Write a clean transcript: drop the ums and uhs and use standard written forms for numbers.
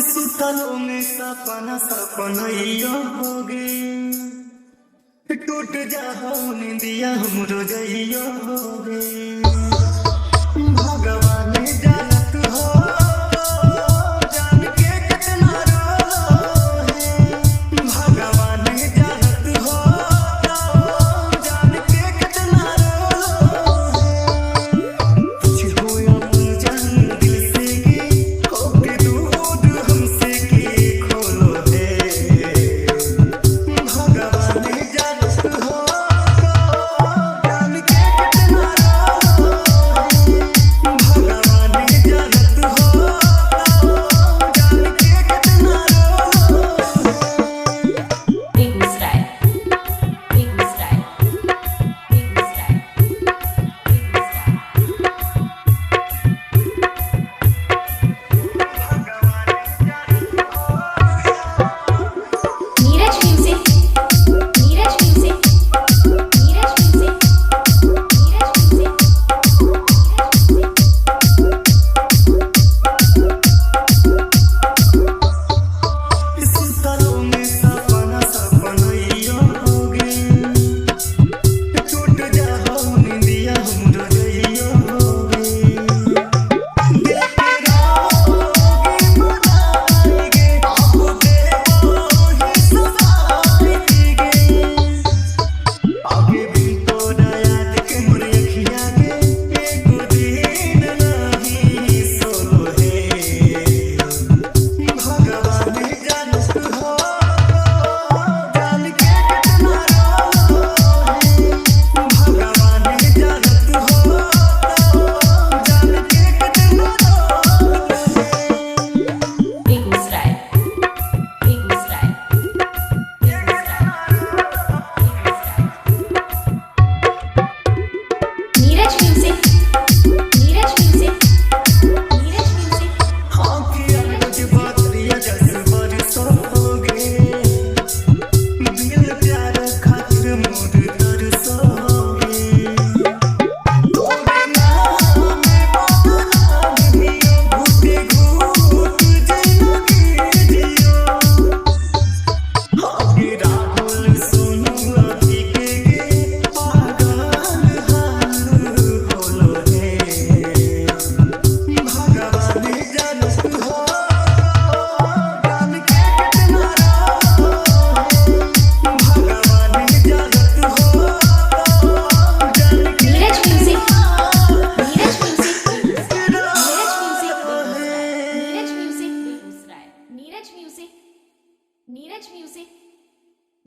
सुतलों में सपना सपनइयो हो गे टूट जाओ निंदिया हमरो जइयो हो गे भगवान जानत हो जान के कितना रो है भगवान जानत हो जान के कितना रो है तुझको अपन जान दिल से की हो के दूध हमसे की खोलो है भगवान जानत हो जान के कितना रो है भगवान जानत हो जान के कितना रो है Begusarai Begusarai Begusarai Neeraj music Neeraj music Neeraj music Neeraj music सुतलों में सपना सपनइयो हो गे टूट जाओ निंदिया हमरो जइयो हो गे दिल के रोगी बनाएगे आपको देवो ही सताएगी आगे भी तो याद के मोरे अखिया के एक दिन नहीं सोलो है भगवान जानत हो जान के कितना रो है भगवान जानत हो जान के कितना रो है Begusarai Begusarai Neeraj music Neeraj music Neeraj music हाँ किया कुछ बातरिया जस बरसो हो गे दिल प्यार खातिर मोर तरसो हो गे तोरे नाम में बदनाम दियो घुटे घुट जिंदगी जियो आगे राहुल सोनू अभी के पागल हाल होलो है भगवान जानत हो जान के कितना रो है भगवान जानत हो जान के Neeraj music Neeraj music Neeraj music Neeraj music Begusarai Neeraj music Neeraj music